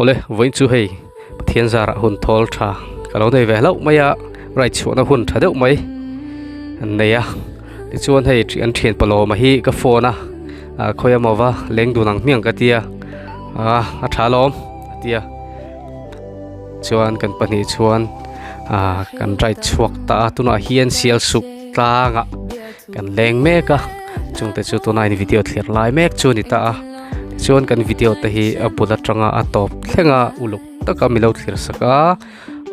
Ole với chú hề thiên gia hồn thol trà cả lâu này về lâu mấy à rồi chuột nó hồn thà đâu mấy này à thì chuột hay chuyện chuyện polo mà hi cái phone à khơi mà va leng du nang miếng cái tia thà lom tia chuột cần pani chuột cần rai chuột ta tu nó hiền siêu suk ta ngạ cần leng mẹ cả chúng ta chú tu này video thiệt lại mẹ chú ni ta chuan kan video te hi apula tanga atop thlenga uluk taka milo thlir saka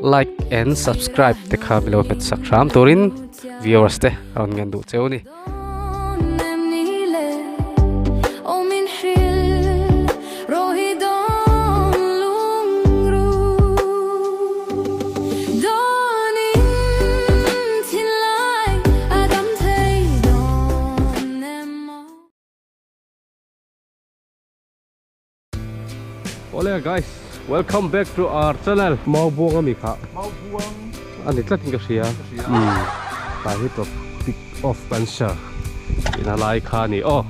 like and subscribe te kha milo pet sakram turin viewers te ron ngan du cheuni Ole guys, welcome back to our channel. Mau buang kami kak. Mau buang. Ani tlat tinggal sia. Tahi to pick off bansa. Ina lai kha ni oh.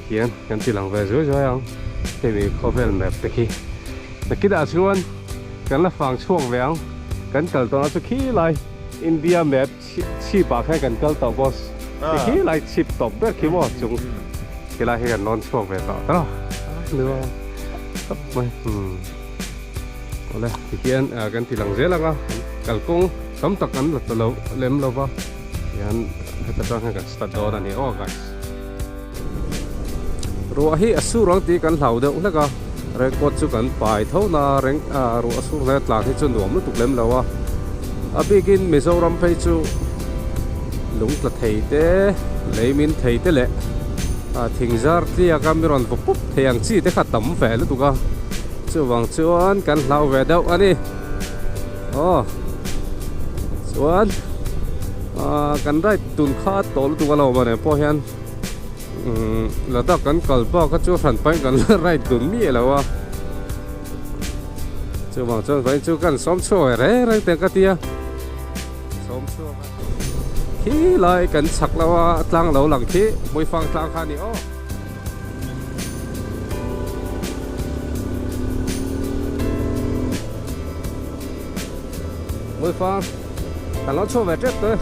Hian kan tilang ve zo zo yang. Kemi cover map te khi. Nakida chuan kan la fang chuang weng. Kan kal to na chu khi lai India map chi pa khai kan kal to boss. Te khi lai chip top ber khi mo chung. Ki lai he kan non chuang ve to. Ta. Nữa. Tấp mày, Ole, thì hiện cái thì lằng dễ lắm à, cả công tấm tắc ăn là lâu lem lâu vào, hiện hết tất cả các start đó là nhiều guys. Rồi hi asu rong thì cái lâu đâu nữa cả, record chú cái bài thâu na reng rồi asu này là thì chân đồ mới tục lem lâu à, begin Mizoram phải chú lúng là thầy thế, lấy min thầy thế lệ. Thỉnh ra thì camera bốc bốc thì anh chỉ để khát tấm về luôn tụi con chưa vàng chuan cần lao về đâu anh đi chuan cần đây tuần khát tổ tụi con lao mà này po hen là ta cần cẩn bao các chỗ phản bánh cần lại tuần mía là wa chưa vàng chuan phải chú cần xóm xôi đấy tiền cái tia xóm xôi khi lại cần sặc là tăng lâu lằng khi mùi phang tăng khá nhiều mùi phang thằng nó cho về chết thôi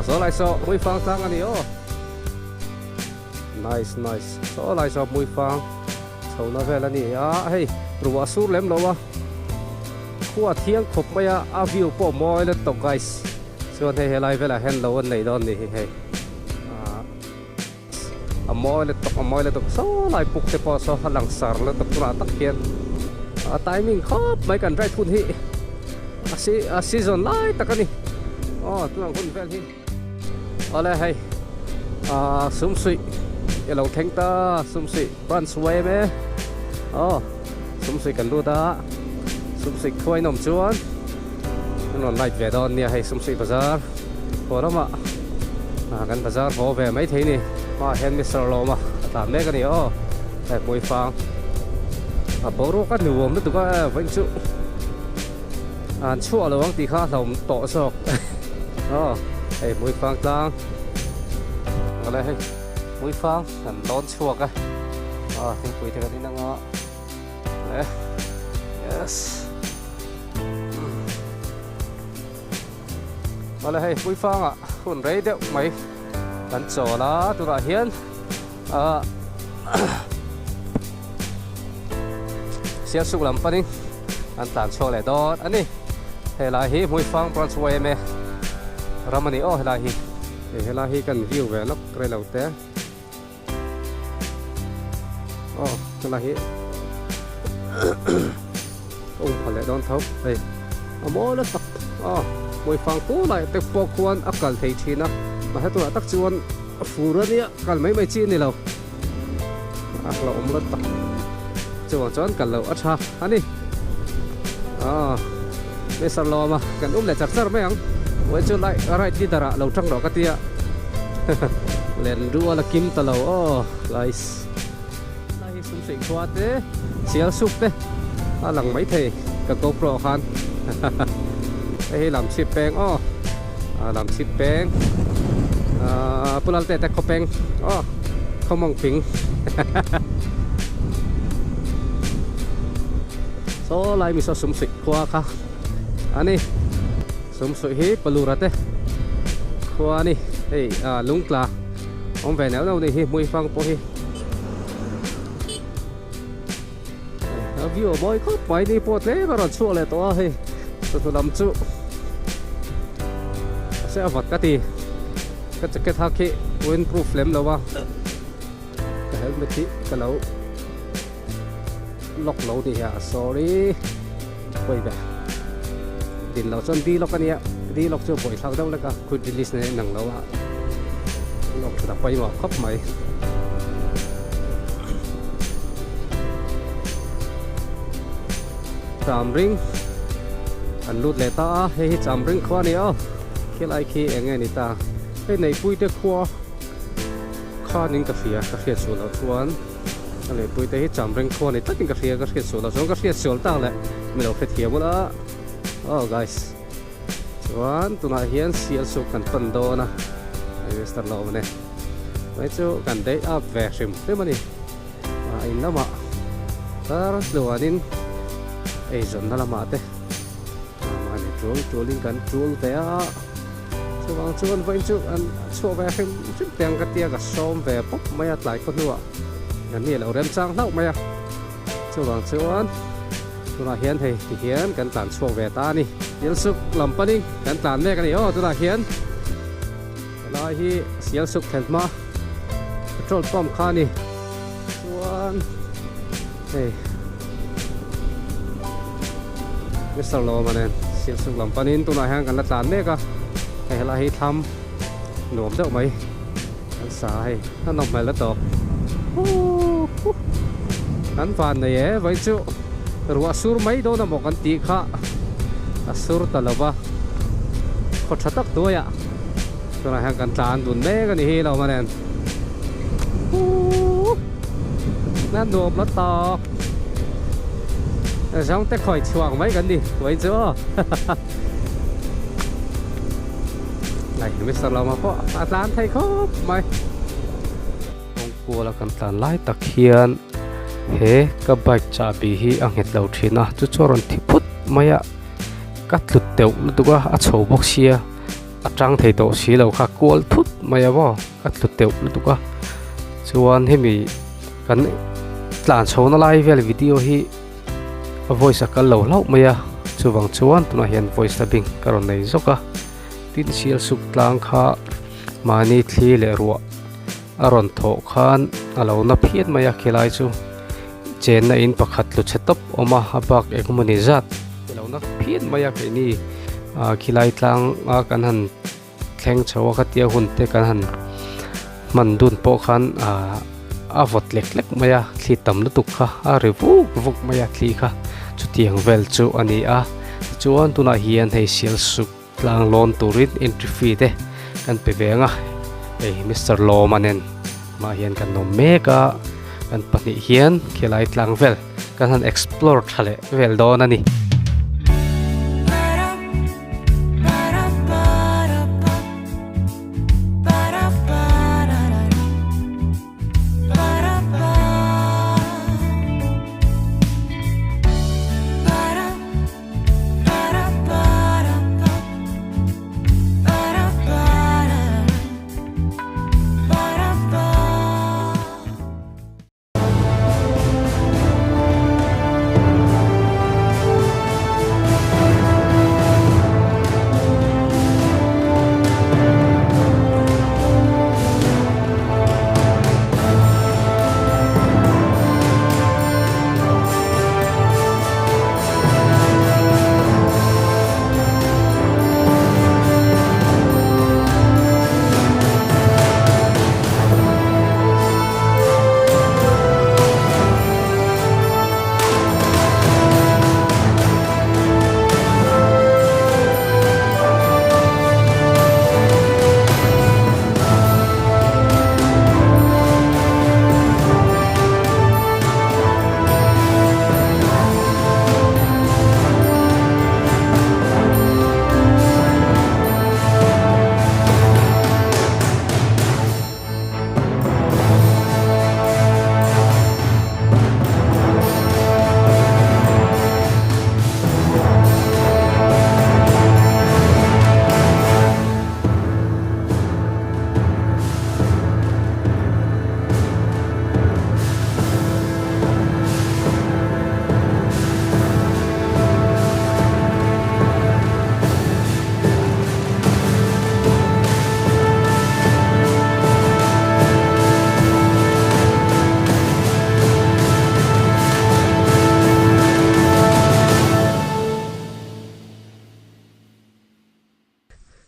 số lại số mùi phang tăng khá nhiều nice so lại so mùi phang sau nó về là nè hey rùa súp lem lâu à khua thiêng khop mày view po mồi lên tộc guys cho nên lại về là hello anh này đó nè hey mồi lên tộc số lại bục te po so lăng sar lên tộc ra tắc hiền timing khop mấy cần right phun hi season lại tắc anh tụi mình phun về hi ole hey sum sui lâu thanh ta sum sui brand sway me sum sui cần luôn ta sum sui khơi nồng chuan nó lại về đó nè hay sum sui bazaar có đó mà cái bazaar có về mấy thế nè mà hen Mr. Lo mà làm mấy cái này tại mùi phang bố rô các nhiều mới tụi có vẫn chịu chua là tí khác lòng tỏ sọc hay mùi phang tăng ở đây hay mùi phang hẳn đón chuộc á thì quỳ thì cái năng đó đấy yes ở đây hay mùi phang hồn rấy đeo mấy đánh trò lá tụi là hiến xe sụp làm phân anh tàn cho lại đó anh đi hay là hi mùi phang transway mẹ ramani hay là hi hay là hi cần view về nó cây lầu té hay là hi ông phải lại đón thấu đây mỗi nó tập mùi phang cố lại tép po quan ác cần thấy chi nó mà hết tụi tắc chuan phù rất nhá cần mấy chi này lầu lầu ông rất tắc chuan chọn cần lầu ắt ha anh đi bây giờ lo mà cần lại chặt chặt mấy anh với cho lại right đi đara lầu trăng đó cái tia Lenrual là kim ta lầu guys này sum sing khoa thế siêu súp thế lằng mấy thề cả GoPro khan đây làm ship beng làm ship beng pulang tete kopeng không mong ping so lại mình so sum sik qua ka ani sum sik hi palurate qua ni hey lung kla ông về nếu đâu thì hi mui phang po hi view boy có phải đi po thế mà rồi chua lại to hi tôi làm chu sẽ vật cái thắc cái windproof lem đâu cái helmet thì cái lâu lọc lâu thì sorry quay về din lâu chân đi lọc cái này đi lọc cho buổi sau đâu là cả quick release này nặng lâu lọc đã quay mà khóc mày chạm ring anh lút lệ ta hay chạm ring khoa này khi lại khi anh nghe ta cái này bụi tê khoa khoa những cà phê sủi lẩu chuan anh này bụi tê chạm ring khoa này tất những cà phê sủi lẩu giống cà phê sủi ta lại mình đâu phải thiệt một đó guys chuan tụi này hiện siêu sụp cần tuần đô na đây start lâu này mấy chỗ cần đấy về sim thế mà đi anh nó mà ta rồi anh ấy dần nó làm mà thế mà này chuột linh cần chuột té chú vàng chuột vậy chú ăn chuột về thêm chút tiền cái tia cả xôm về bốc mấy lại con nữa anh này là đem sang đâu mấy chú vàng chuột tôi là hiến thì hiến cần tản chuột về ta đi hiến súc làm pa đi cần tản về cái này tôi là hiến là hi hiến súc thêm mà petrol pump khan đi chuột hey Mr. Lo mà nên siêu sung làm panin tụi này hàng cần là tán đấy cả hay là hay thăm nộp đâu mấy ăn xài nó nộp mày là tốt ăn phàn này ấy vậy chứ rồi sur mấy đâu là một con tí khác sur ta là ba có thật tắc tôi ạ tụi này hàng cần tán tụi bé cái này đâu mà nên nó nộp là to giống tới khỏi chuồng mấy cái đi vậy chứ này biết sao mà có tán thấy không mày ông cua là cần tán lái đặc hiền he các bạch trả bị hi ăn hết đầu thiên à chú cho rồi thì phút mày à cắt lụt tiểu lụt qua sầu bốc xia trăng thấy tổ xí đầu khác cua thút mày à bo cắt lụt tiểu lụt qua chuan he mi cần làm sầu nó like về video hi voice ka lo lau maya chuwang chuan tuna hian voice dubbing karon nei zoka tin sial suk tlang kha mani thli le ruwa aron tho khan alo na phiat maya khilai chu chen na in pakhat lu chetop oma abak ekmani zat alo na phiat maya ke ni khilai tlang kan han thleng chawa ka tia hun te kan han man dun po khan avot lek lek maya thli tam lu tuk kha revu vuk maya thli kha tiang vel chu ani a chuan tuna hian hei sial suk tlang lon turin entry fee te kan pe venga ei Mr. Lo manen ma hian kan no mega kan pani hian khilai tlang vel kan han explore thale vel don ani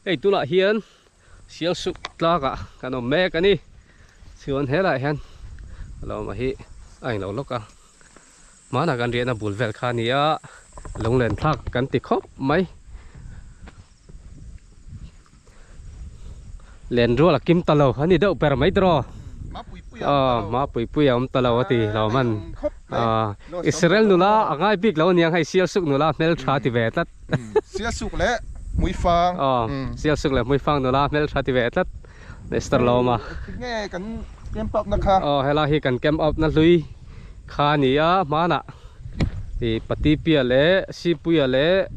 Hey tu lại hiền siêu sụp la cả cái nó mẹ cái ní siêu hết lại hen lâu mà hi anh lâu lúc à má là cái điện là bùn vẹt khai ní á lồng lên thắc cái tì khóc mấy Lenrual là kim talo hắn đi đâu per mấy trò má pui ông talo thì lâu man Israel nula ngay big lâu niang hay siêu sụp nula mel tra thì về tất siêu sụp lẽ mũi phang siêu sụp là mũi phang nula mel tra thì về tất Mr. Lâu mà nghe cần kem up na kha hay là hi cần kem up na lui kha ni á má nè thì pati pia lẽ si pia lẽ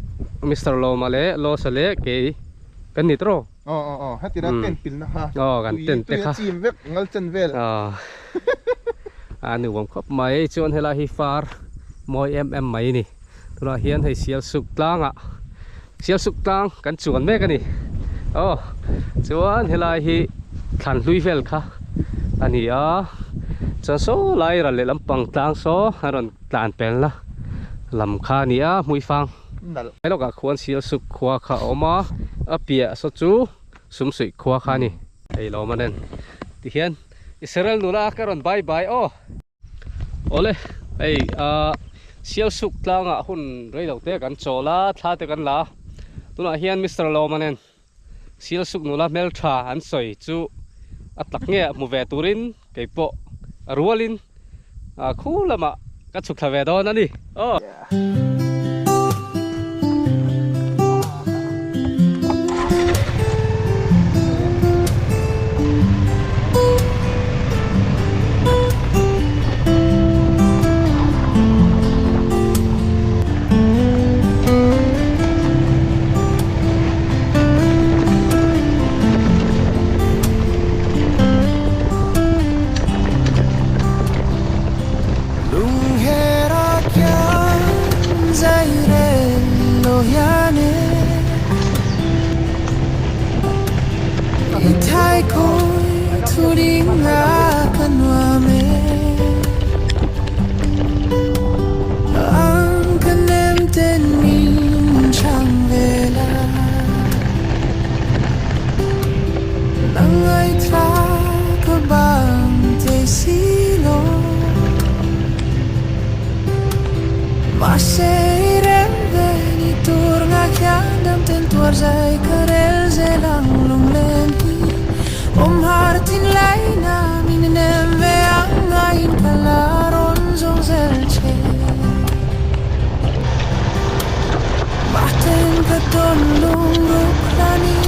Mr. Lâu mà lẽ lo sa lẽ cái nít rồi hết thì đã tên pin na ha gần tên te kha chim vek ngal chân vel nu bom khop mai chuan hela hi far moi em mai ni tura hian hei sial suk tlang a sial suk tlang kan chuan me ka ni chuan hela hi than hlui vel kha ani a chuan so lai ra le lampang tlang so haron tlan pel la lam kha ni a mui fang ai lo ka khuan sial suk khwa kha oma apia so chu sum sui khwa kha ni ei lo manen ti hian Israel nula karon bye bye ole ei sial suk tlanga hun rei lo te kan chola thla te kan la tuna hian Mr. Lo manen sial suk nula mel tha an soi chu atlak nge mu ve turin keipo rualin khulama ka chuk thave don ani Zai karel zelang long len hi hartin lai na min nem ve angain kalaron zong zelche maten ka don lung ruklani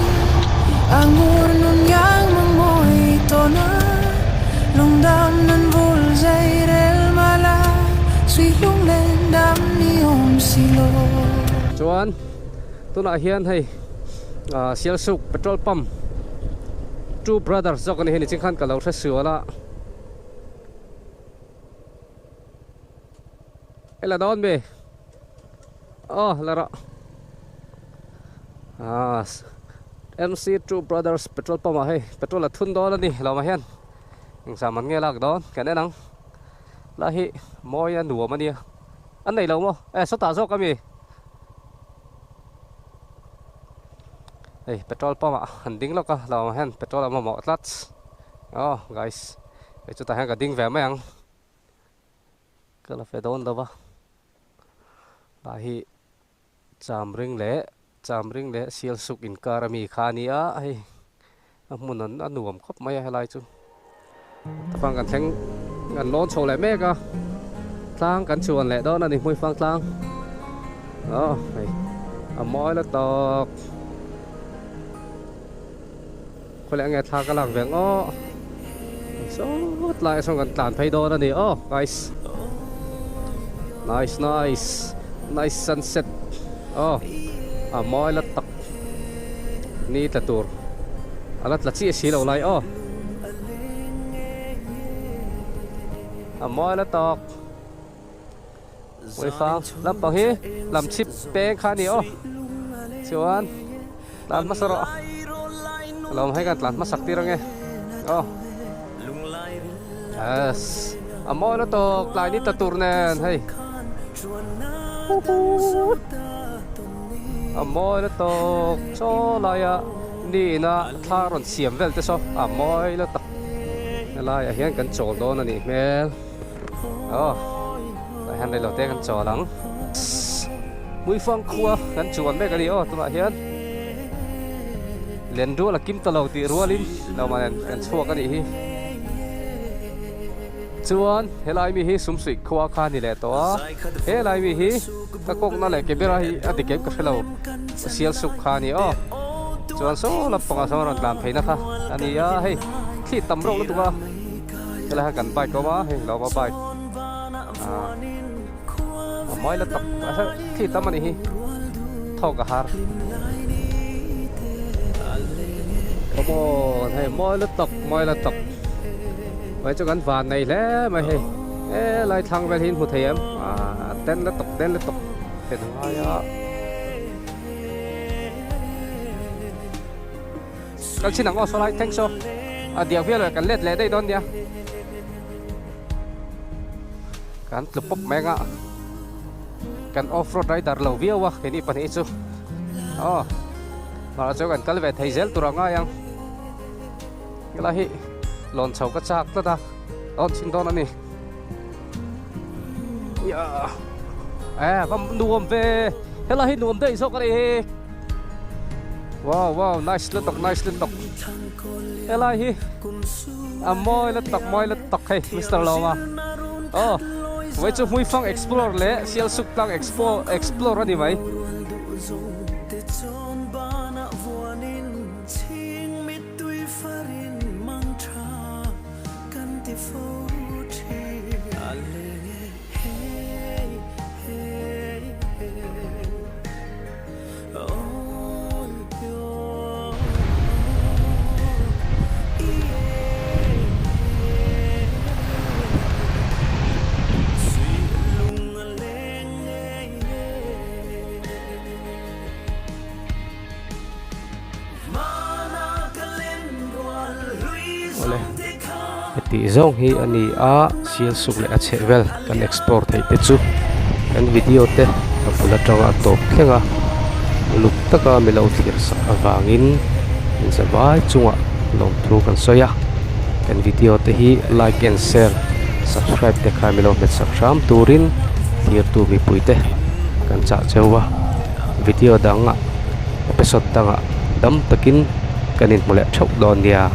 angur nun yang mangmoy tona long dam nan vol zai rel mala sui long len dam ni silo chuan tuna hian hei sial suk petrol pump two brothers zok ani heni chingkhan ka lo thra suala ela don be lara MC two brothers petrol pump a hei petrol a thun don ani lo ma hian ing saman nge lak don kan enang la hi moya nuam ania an nei lo mo so ta zok ami petrol pump handing lo ka lo hen petrol ama mo tlat guys cái chỗ ta hen ka ding ve mang ka la fe don lo ba la hi cham ring le sial suk in karami khania ai mun an anuam khop mai halai chu phang kan theng kan lon chho le me ka tlang kan chuan le don ani moi phang tlang moi la tok có lẽ nghe thang cái làng vẹn số lại xong gần tàn thay đô đó nè guys nice sunset moi là tắc ni là tour alat là chỉ xí lâu lại moi là tắc với phang làm bằng hi làm chip bé khá nhiều chuan làm mất sợ lòng hayกันมาสักทีละไงyes moi nó to lại nít ta tour nè hay moi nó to cho lại ni na tha ron siam vel te so a moi la tak lai a hian kan chol don ani mel lai han dei lo te kan cholang mui phang khua kan chuan me kali tuma hian Lenrual kim talo ti rualin lo man kan chuak ani hi chuan helai mi hi sumsui khua kha ni le to helai mi hi ta kok na le ke bera hi ati ke ka felo sial suk kha ni chuan so la panga so ron lam pheina kha ani ya hei khi tam ro lu tuwa la kan bai ko ma hei lo ma bai moi la tak khi tam ani hi thau ka har come on hei moi la tak vậy cho gắn vàn này lẽ mày hề lại thằng về hin một thầy em tên là tục thì thôi á các chị nào có số lại thanh số điều phía là cần lết lẽ đây đón nha cần lục bốc mẹ ngạ cần off-road rider lâu vía quá cái này phần ít số mà cho cần cái về thầy zel tụi ngay yang cái là hi lon chau ka chak ta chin don ani ya vam nuam ve hela hi nuam dei so ka ri wow nice le tok hela hi moi le tok hey Mr. Loma vậy chu mui phang explore le sial suk tang explore ani mai ti zong hi ani a sial suk le a chevel kan explore thei te chu kan video te a pula tanga top thlenga luk taka milo thlir sak awangin in zawai chunga long thru kan soya kan video te hi like and share subscribe te kha milo met sakram turin thir tu mi puite kan cha chewa video danga episode danga dam takin kanin mole thok don dia